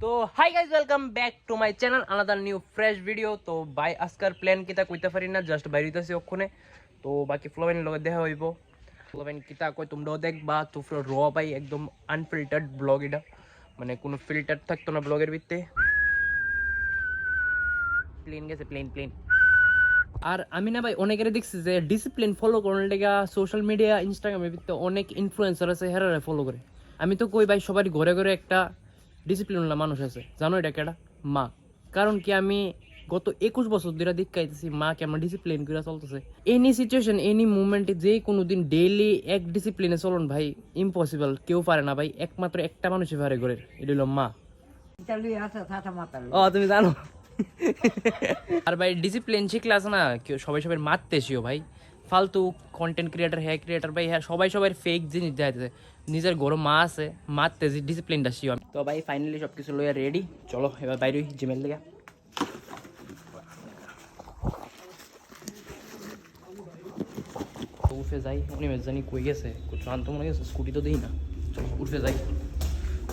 তো hi guys welcome back to my channel another new fresh video. তো ভাই আজকার প্ল্যান কিতা কইতে পারি না, জাস্ট বাইরিতেছি ওখানে। তো বাকি ফ্লোবেন লগে দেখা হইব। ফ্লোবেন কিতা কই তোমরাও দেখবা। তো র ভাই একদম আনফিল্টার্ড ব্লগ, এটা মানে কোনো ফিল্টার থাকতো না ব্লগের ভিতরে। প্লেন গেছে, প্লেন প্লেন। আর আমি না ভাই অনেকের দেখছি যে ডিসিপ্লিন ফলো করার লেগা সোশ্যাল মিডিয়া ইনস্টাগ্রামের ভিতরে অনেক ইনফ্লুয়েন্সার আছে, হেরারে ফলো করে। আমি তো কই ভাই সবারই ঘরে ঘরে একটা ডিসিপ্লিনওয়ালা মানুষ আছে। জানো এটা কেডা? মা। কারণ কি আমি গত 21 বছর ধরে দেখাইতেছি মা কেমন ডিসিপ্লিন করে চলতেছে। এনি সিচুয়েশন এনি মুভমেন্টে যে কোনো দিন ডেইলি এক ডিসিপ্লিনে চলন ভাই ইম্পসিবল, কেউ পারে না ভাই, একমাত্র একটা মানুষই পারে ঘরের, এটা হলো মা। ও তুমি জানো। আর ভাই ডিসিপ্লিন শিখলে আছে না কেউ সবাই সবাই মারতে এসিও ভাই। ফালতু কন্টেন্ট ক্রিয়েটার হ্যাঁ ক্রিয়েটার ভাই হ্যাঁ সবাই সবাই ফেক জিনিস দেখাইতেছে। নিজের গরম মা আছে মারতে ডিসিপ্লিনটা শিও। তো ভাই ফাইনালি সব কিছু লইয়া রেডি, চলো এবার বাইরে জিমেল লেগে উঠে যাই। উনি মেজানি কই গেছে, শান্ত মনে গেছে, স্কুটি তো দিই না, চলো উঠে যাই।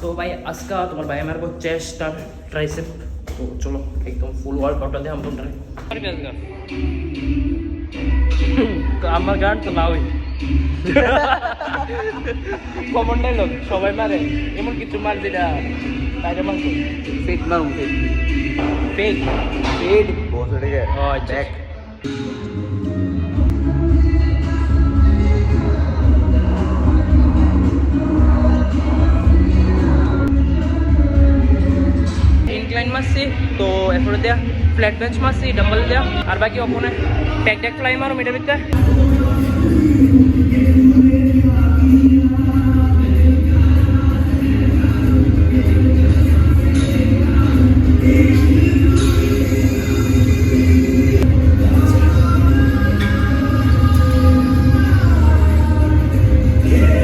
তো ভাই আজকা তোমার ভাই আমার চেস্ট আর ট্রাইসেপ, তো চলো একদম ফুল ওয়ার্কআউটটা দিয়ে हम তোমরা তো আমার গান তো না ওই কমন ডায়লগ সবাই মারে, এমন কিছু মার যেটা বাইরে মারতো ফেক মারুম, ফেক ফেক ফেড বসে রেখে ও দেখ। ইনক্লাইন মারছি, তো এরপরে দেয়া ফ্ল্যাট বেঞ্চ মারছি, ডাম্বল দেয়া, আর বাকি ওখানে ট্যাক ট্যাক ফ্লাই মারো এটার ভিতরে।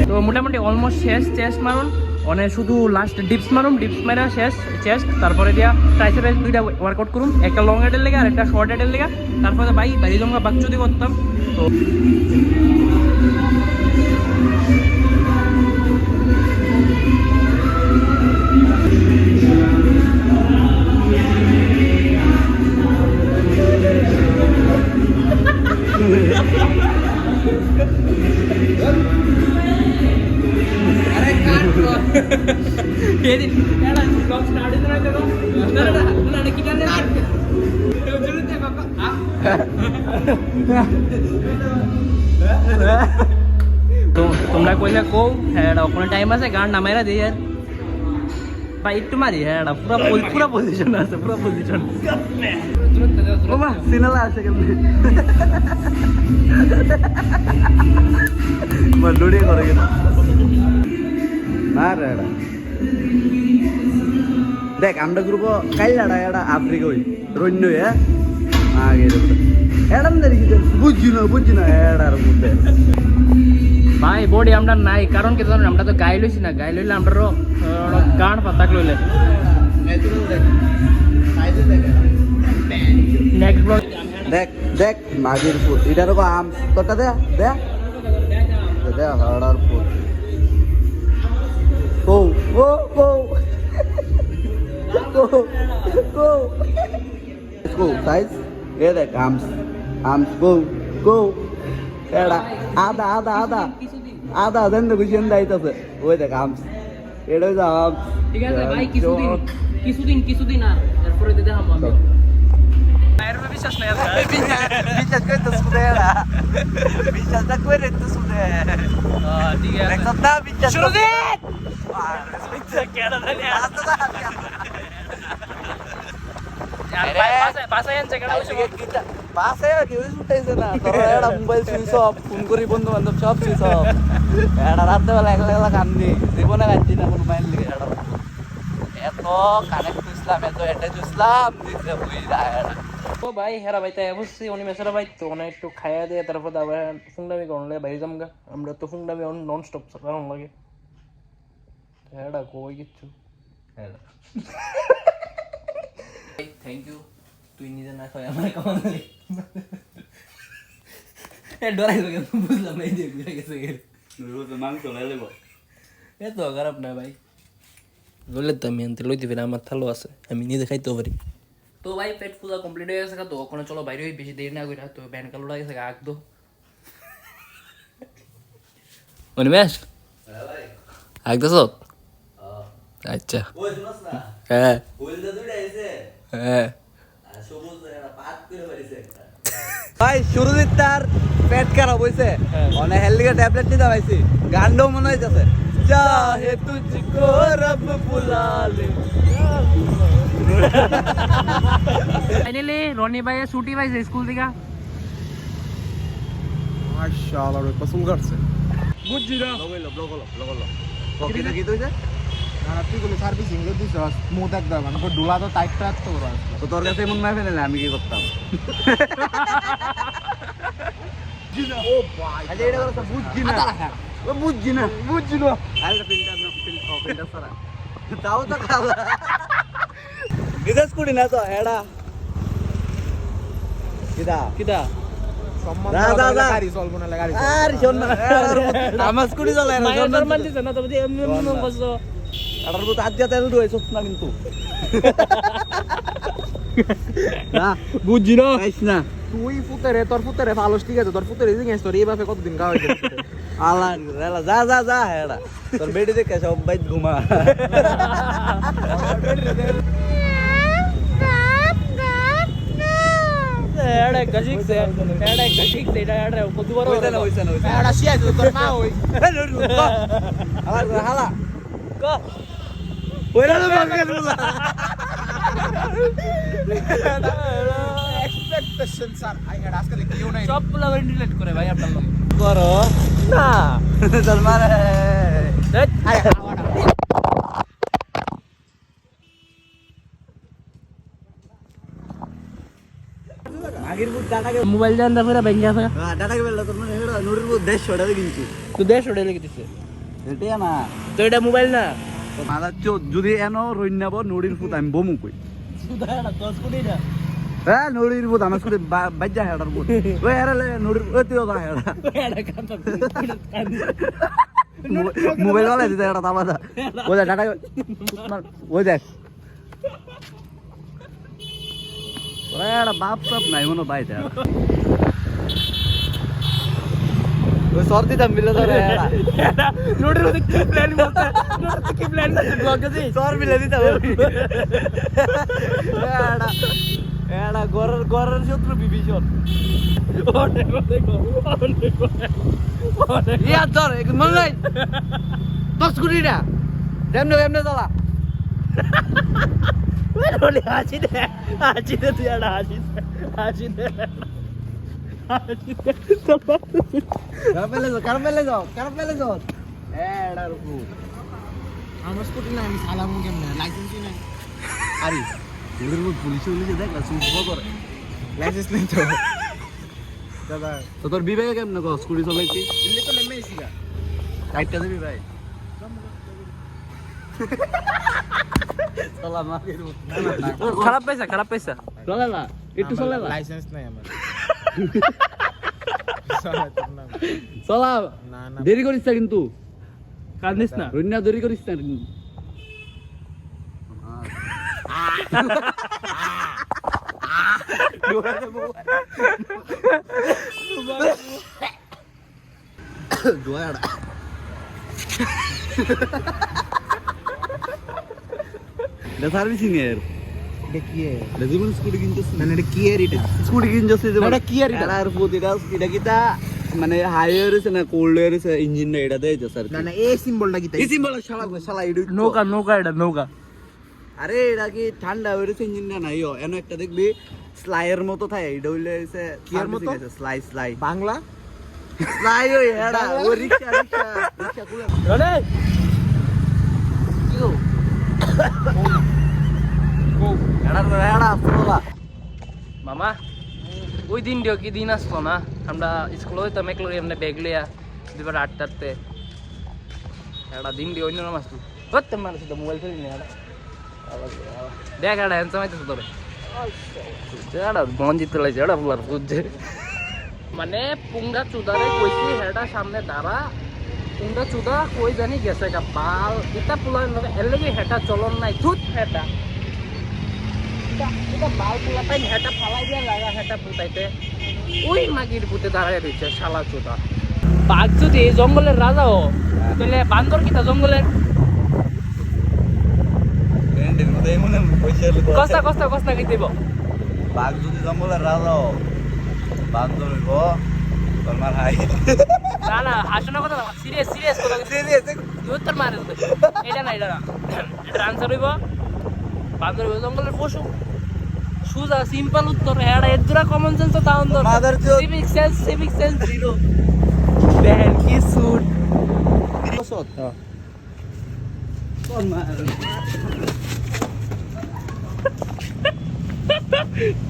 তো মোটামুটি অলমোস্ট শেষ চেস্ট মারুন, মানে শুধু লাস্ট ডিপস মারুম, ডিপস মারা শেষ চেস্ট। তারপরে দিয়া ট্রাইসেপের দুইটা ওয়ার্কআউট করুম, একটা লং হেডের লেগে আর একটা শর্ট হেডের লেগে। তারপরে ভাই বাইরে জমা বাকচুদি করতাম। তো তোমরা কইলে কও হ্যাঁ ওখানে টাইম আছে, গান নামাইরা দিয়ে ভাই একটু মারি। হ্যাঁ পুরা পজিশন আছে, পুরা পজিশন সিনেমা আছে কেমনি লড়িয়ে করে কেন না রে। দেখ আমরা গ্রুপ কাইলাড়া এটা আফ্রিকা হই রন্য আগে এডাম দেখি বুঝছি না এডার মধ্যে ভাই বডি আমরা নাই। কারণ কি জানো আমরা তো গাই লইছি না, গাই লইলে আমরা গান পাতাক লইলে নেক্সট ব্লগ দেখ দেখ মাগির ফুট এটার আম তোটা দে দে দে হাড়ার ফুট ও ও ও go go size ये देख arms go एड़ा आधा देन तो कुछ नहीं आता से वो देख arms एड़ा जो arms ठीक है भाई কিছুদিন আর এরপরে দিতে हम টায়ার में বিশ্বাস नहीं आता বিশ্বাস করে তো সুদে এড়া বিশ্বাস না করে তো সুদে हां ठीक है देख सकता বিশ্বাস শুরু দে বিশ্বাস কেডা জানি মোবাইল সুইচ অফ, ফোন করি বন্ধু বান্ধব সব সুইচ অফ। এটা রাত্রেবেলা একলা একলা কান্দি জীবনে কাঁদছি না কোনো মাইল লিগে। এত কানেক্ট ইসলাম এত অ্যাটাচ ইসলাম দিতে বুঝি যায়। তো ভাই হেরা ভাই তাই বুঝছি উনি মেসেরা ভাই তো অনেক একটু খাইয়া দিয়ে তারপর আবার ফুংডামি করুন লাগে বাইরে যামগা। আমরা তো ফুংডামি নন স্টপ কারণ লাগে হেরা কই কিচ্ছু হেরা থ্যাংক ইউ। তুই নিজে না খাই আমার কামালি ডরাই লোক বুঝলাম না, এই যে ঘুরে গেছে মাংস লেবো এত খারাপ না ভাই। বললে তো আমি আনতে লইতে পারি, আমার থালো আছে, আমি নিজে খাইতেও পারি। তো ভাই পেট পুজো কমপ্লিট হয়ে গেছে তো ওখানে চলো বাইরে হই, বেশি দেরি না কইরা তো ব্যান কালো লাগেছে আগ দো অনিমেষ একদম আচ্ছা হ্যাঁ হ্যাঁ ভাই শুরুতে তার পেট খারাপ হয়েছে, অনেক হেলদিকে ট্যাবলেট নিতে পাইছি, গানটাও মনে হইতেছে চাহে তুঝকো রব বুলা লে। ফাইনালি রনি ভাই ছুটি পাইছে স্কুল থেকে। মাশাআল্লাহ রে পছন্দ করছে বুঝছি না কি হইছে না তুই গুলো সার্ভিসিং করে দিছ স্মুথ একদম মানে ডোলা তো টাইট টাইট তো করা আছে তো তোর কাছে এমন না ফেলে আমি কি করতাম? ও ভাই আরে এটা কথা বুঝছি না, ও বুঝছি না আরে ফিল্টার সারা তাও তো খাওয়া বিদেশ কুড়ি না তো এডা কিদা কিটা সম্মান যা, যা, যা। গাড়ি চলবো না গাড়ি আর শোন না আমার স্কুটি চলে না মায়ের সম্মান দিছে না, তবে এমনি মনে করছো এটার মতো হাত দিয়ে তেল ধুয়েছ না কিন্তু না বুঝছি না। খাইস না তুই ফুতেরে তোর ফুতেরে ফালস ঠিক আছে তোর ফুতেরে জিজ্ঞেস তোর এইভাবে কতদিন খাওয়াই আল্লাহ রেলা যা যা যা হেডা তোর বেডি দেখে সব বাইত ঘুমা এড়ে গজিক সে এটা এড়ে কত বড় হইছে না হইছে না হইছে এটা শিয়া তোর মা হই আমার হালা কো ওইরা তো বাঙ্গাল বলা এক্সপেকটেশন স্যার আই হ্যাড আজকাল কেউ নাই সব গুলা রিলেট করে ভাই আপনার লোক করো না তোর মারে আগের বুট ডাটাকে মোবাইল দেন না করে ব্যাংকে আছে ডাটাকে বেলা তোর মানে হেডা নুরের বুট 150 টাকা কিনছি তো দেশ ওড়ে লেগে দিছে এটা না তো এটা মোবাইল না মাদা যদি এনো রইনাব নুরির ফুট আমি বমু কই সুদাড়া 10 কোটি না হ্যাঁ নুরির বুট আমার স্কুলে বাজ্জা হেডার বুট ওই হেরালে নুরির ওতিও দা হেডা এটা কান্তা মোবাইল वाला দিতে হেডা তাবাদা ওই দেখ ডাটা ওই দেখ ওরা হেডা বাপ সব নাই মনে বাইতে ওই সর্দি দাম মিলে ধরে হেডা নোটের মধ্যে কি প্ল্যান করতে নোটের কি প্ল্যান করতে ব্লগ আছে সর মিলে দিতে হবে হেডা হেডা গরের শত্রু বিভীষণ ওরে দেখো ওরে ইয়া ধর এক মন নাই 10 কোটি না এমনে দালা ওরে হাসি দে তুই এটা হাসি দে কারপেলে যাও এডার কু আমার স্কুটি না আমি সালাম কেমনে লাইসেন্সই নাই আরে এদের মধ্যে পুলিশে দেখ না সুইচ করে লাইসেন্স নাই তো দাদা তো তোর বিবেকে কেমনে কো স্কুটি চলাইতি দিল্লি তো নেমে এসিগা টাইটটা দিবি ভাই সালাম আগের খারাপ পয়সা চলে না একটু চলে না লাইসেন্স নাই আমার চলা না না দেরি করিস না কিন্তু কান্দিস না রুন্না দেরি করিস না সার্ভিসিং এর দেখিয়ে জীবন স্কুটি কিনছিস মানে এটা কি এর এটা স্কুটি কিনছিস এটা কি এর এটা? আর এটা কিটা মানে হাইওয়ে রয়েছে না কোল্ড ওয়ে রয়েছে ইঞ্জিন এটা দেয় তো স্যার না না এই সিম্বলটা কি তাই এই সিম্বল শালা এটা নৌকা এটা নৌকা আরে এটা কি ঠান্ডা হয়ে রয়েছে ইঞ্জিনটা নাই এনো একটা দেখবি স্লাইয়ের মতো থাকে এটা হইলে হইছে কি এর মতো? স্লাই বাংলা স্লাই ওই হেডা ও রিকশা কুলে রনে হেডা সোলা মামা ওই দিন দিও কি দিন আসলো না আমরা স্কুলে হইতাম একলো এমনি ব্যাগ লিয়া দুবার আটটাতে একটা দিন দিও অন্য নাম আসতো করতে মানুষ তো মোবাইল ফেলি না দেখ একটা হ্যান্ডসাম আইতেছে তোরে এটা মন জিতে লাগছে এটা বুঝছে মানে পুঙ্গা চুদারে কইছি হেডা সামনে দাঁড়া তোমরা চুদা কই জানি গেছে গা বাল এটা পোলা এর লাগে হেটা চলন নাই ধুত হেটা এটা বাল পোলা তাই হেটা ফালাই দিয়া লাগা হেটা পুতাইতে ওই মাগির পুতে দাঁড়ায় রয়েছে শালা চুদা বাঘ যদি এই জঙ্গলের রাজা হো তাহলে বান্দর কিতা জঙ্গলের কস্তা কস্তা কস্তা কি দিব বাঘ যদি জঙ্গলের রাজা বাঘ ধরব তোমার হাই না না হাসনা কথা সিরিয়াস সিরিয়াস কথা সিরিয়াস উত্তর মারে এটা না এটা না এটা আনসার হইব বান্দর হইব জঙ্গলের পশু সুজা সিম্পল উত্তর এটা এদুরা কমন সেন্স তো তাও দর মাদার চোদ সিভিক সেন্স জিরো দেন কি সুট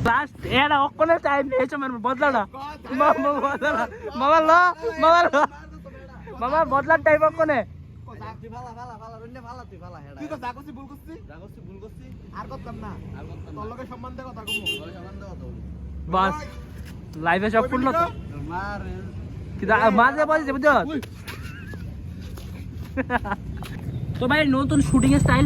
লাস্ট এটা অকলে টাইম নেছো মের বদলাটা মামা বদলা মামা ল মামা ল মামা বদলার টাইম অকনে তুই তো যা করছিস ভুল করছিস আর করতাম না তোর লগে সম্বন্ধে কথা কমু বাস লাইভে সব পূর্ণ তো কিদা মাঝে বলছে বুঝছো তো ভাই নতুন শুটিং এর স্টাইল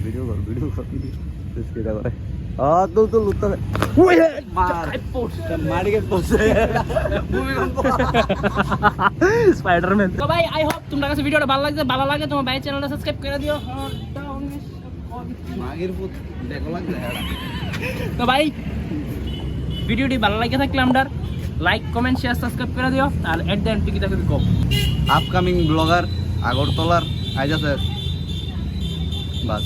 ভিডিও কর এটা করে তো লুটতে মার মারিকে পড়ছে ভূমিকম্প স্পাইডারম্যান তো ভাই আই হোপ তোমার কাছে ভিডিওটা ভালো লাগে তোমার ভাই চ্যানেলটা সাবস্ক্রাইব করে দিও মাগির পুত দেখো লাগলে তো ভাই ভিডিওটি ভালো লাগে থাকলে আমরা লাইক কমেন্ট শেয়ার সাবস্ক্রাইব করে দিও আর এট দ্য এন্ড টিকিট আছে কম আপকামিং ব্লগার আগরতলার আইজ আছে বাস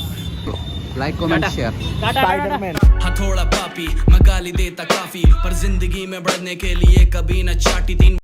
लाइक कमेंट शेयर स्पाइडरमैन हथौड़ा पापी मैं गाली देता काफी पर जिंदगी में बढ़ने के लिए कभी न चाटी तीन